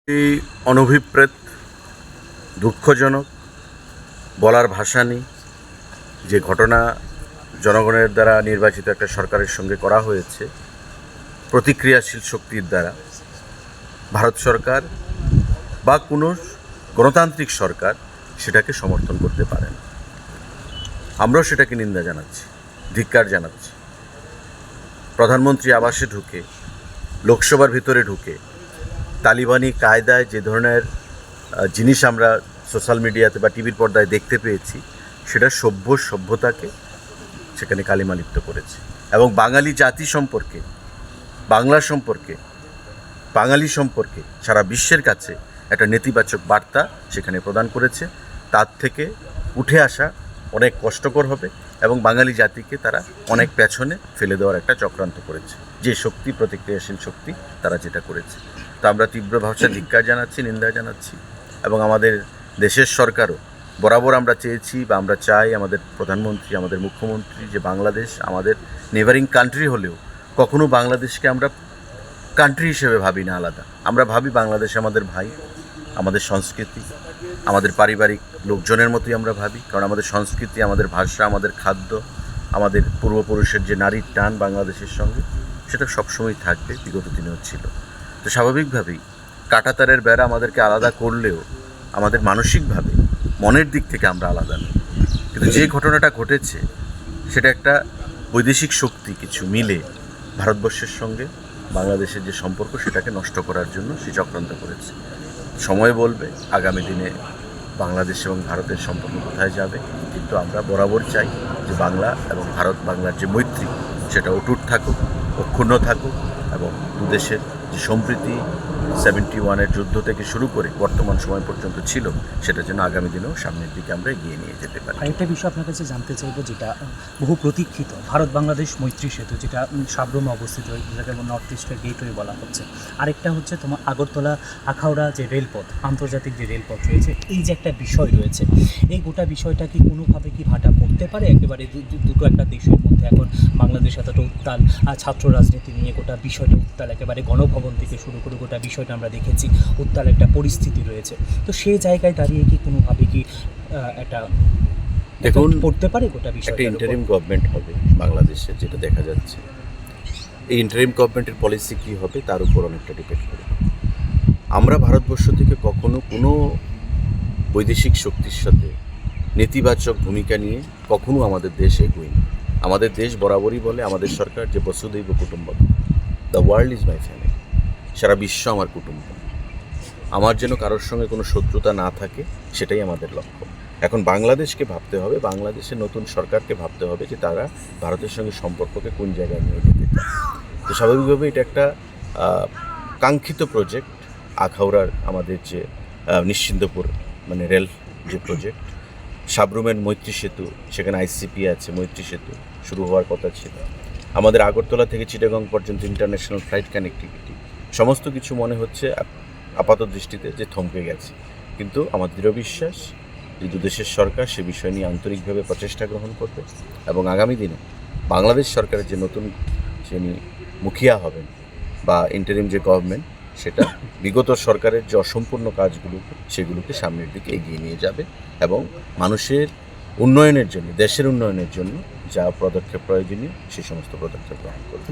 এই অনভিপ্রেত, দুঃখজনক, বলার ভাষা নেই যে ঘটনা জনগণের দ্বারা নির্বাচিত একটা সরকারের সঙ্গে করা হয়েছে প্রতিক্রিয়াশীল শক্তির দ্বারা। ভারত সরকার বা কোনো গণতান্ত্রিক সরকার সেটাকে সমর্থন করতে পারে না। আমরাও সেটাকে নিন্দা জানাচ্ছি, ধিক্কার জানাচ্ছি। প্রধানমন্ত্রী আবাসে ঢুকে, লোকসভার ভিতরে ঢুকে তালিবানি কায়দায় যে ধরনের জিনিস আমরা সোশ্যাল মিডিয়াতে বা টিভির পর্দায় দেখতে পেয়েছি, সেটা সভ্যতাকে সেখানে কালিমালিপ্ত করেছে এবং বাঙালি জাতি সম্পর্কে, বাংলা সম্পর্কে, বাঙালি সম্পর্কে সারা বিশ্বের কাছে একটা নেতিবাচক বার্তা সেখানে প্রদান করেছে। তার থেকে উঠে আসা অনেক কষ্টকর হবে এবং বাঙালি জাতিকে তারা অনেক পেছনে ফেলে দেওয়ার একটা চক্রান্ত করেছে। যে শক্তি, প্রতিক্রিয়াশীল শক্তি, তারা যেটা করেছে, তা আমরা তীব্র ভাষায় ধিক্কার জানাচ্ছি, নিন্দা জানাচ্ছি। এবং আমাদের দেশের সরকারও বরাবর আমরা চেয়েছি বা আমরা চাই, আমাদের প্রধানমন্ত্রী, আমাদের মুখ্যমন্ত্রী, যে বাংলাদেশ আমাদের নেবারিং কান্ট্রি হলেও কখনো বাংলাদেশকে আমরা কান্ট্রি হিসেবে ভাবি না আলাদা। আমরা ভাবি বাংলাদেশ আমাদের ভাই, আমাদের সংস্কৃতি, আমাদের পারিবারিক লোকজনের মতোই আমরা ভাবি। কারণ আমাদের সংস্কৃতি, আমাদের ভাষা, আমাদের খাদ্য, আমাদের পূর্বপুরুষের যে নারীর টান বাংলাদেশের সঙ্গে, সেটা সবসময় থাকবে, বিগত দিনেও ছিল। তো স্বাভাবিকভাবেই কাঁটাতারের বেড়া আমাদেরকে আলাদা করলেও আমাদের মানসিকভাবে, মনের দিক থেকে আমরা আলাদা নই। কিন্তু যে ঘটনাটা ঘটেছে সেটা একটা বৈদেশিক শক্তি কিছু মিলে ভারতবর্ষের সঙ্গে বাংলাদেশের যে সম্পর্ক, সেটাকে নষ্ট করার জন্য সে চক্রান্ত করেছে। সময় বলবে আগামী দিনে বাংলাদেশ এবং ভারতের সম্পর্ক কোথায় যাবে। কিন্তু আমরা বরাবর চাই যে বাংলা এবং ভারত, বাংলার যে মৈত্রী, সেটা অটুট থাকুক, অক্ষুণ্ণ থাকুক এবং দুদেশের যে সম্প্রীতি 71-এর যুদ্ধ থেকে শুরু করে বর্তমান সময় পর্যন্ত ছিল, সেটা যেন আগামী দিনেও সামনের দিকে আমরা এগিয়ে নিয়ে যেতে পারি। আরেকটা বিষয় আপনার কাছে জানতে চাইবো, যেটা বহু প্রতীক্ষিত ভারত বাংলাদেশ মৈত্রী সেতু, যেটা সাবরুমে অবস্থিত, যেটাকে নর্থ ইস্টের গেটওয়ে বলা হচ্ছে। আরেকটা হচ্ছে তোমার আগরতলা আখাউড়া যে রেলপথ, আন্তর্জাতিক যে রেলপথ রয়েছে, এই যে একটা বিষয় রয়েছে, এই গোটা বিষয়টা কি কোনোভাবে কি ভাটা পড়তে পারে? একেবারে দুটো একটা দেশের মধ্যে এখন বাংলাদেশ এতটা উত্তাল, ছাত্র রাজনীতি নিয়ে গোটা বিষয়টা উত্তাল, একেবারে গণভবন থেকে শুরু করে গোটা বিষয়টা আমরা দেখেছি উত্তাল একটা পরিস্থিতি রয়েছে। তো সেই জায়গায় দাঁড়িয়ে কি কোনোভাবে কি একটা দেখুন, পড়তে পারে গোটা বিষয়? একটা ইন্টারিম গভর্নমেন্ট হবে বাংলাদেশে, যেটা দেখা যাচ্ছে। এই ইন্টারিম গভর্নমেন্টের পলিসি কী হবে তার উপর অনেকটা ডিপেন্ড করে। আমরা ভারতবর্ষ থেকে কখনো কোনো বৈদেশিক শক্তির সাথে নেতিবাচক ভূমিকা নিয়ে কখনো আমাদের দেশ এগোয়নি। আমাদের দেশ বরাবরই বলে, আমাদের সরকার, যে বসুধৈব কুটুম্বকম, the world is my family, সারা বিশ্ব আমার কুটুম্ব। আমার যেন কারোর সঙ্গে কোনো শত্রুতা না থাকে, সেটাই আমাদের লক্ষ্য। এখন বাংলাদেশকে ভাবতে হবে, বাংলাদেশের নতুন সরকারকে ভাবতে হবে যে তারা ভারতের সঙ্গে সম্পর্ককে কোন জায়গায় নিয়ে যেতে চায়। তো স্বাভাবিকভাবে এটা একটা কাঙ্ক্ষিত প্রজেক্ট, আখাউড়ার আমাদের যে নিশ্চিন্দপুর মানে রেল যে প্রজেক্ট, সাবরুমের মৈত্রী সেতু, সেখানে আইসিপি আছে, মৈত্রী সেতু শুরু হওয়ার কথা ছিল। আমাদের আগরতলা থেকে চিটাগং পর্যন্ত ইন্টারন্যাশনাল ফ্লাইট কানেক্টিভিটি, সমস্ত কিছু মনে হচ্ছে আপাত দৃষ্টিতে যে থমকে গেছে। কিন্তু আমার দৃঢ় বিশ্বাস যে দুদেশের সরকার সে বিষয় নিয়ে আন্তরিকভাবে প্রচেষ্টা গ্রহণ করবে এবং আগামী দিনে বাংলাদেশ সরকারের যে নতুন যিনি মুখিয়া হবেন বা ইন্টারিম যে গভর্নমেন্ট, সেটা বিগত সরকারের যে অসম্পূর্ণ কাজগুলো, সেগুলোকে সামনের দিকে এগিয়ে নিয়ে যাবে এবং মানুষের উন্নয়নের জন্য, দেশের উন্নয়নের জন্য যা পদক্ষেপ প্রয়োজনীয়, সেই সমস্ত পদক্ষেপ গ্রহণ করবে।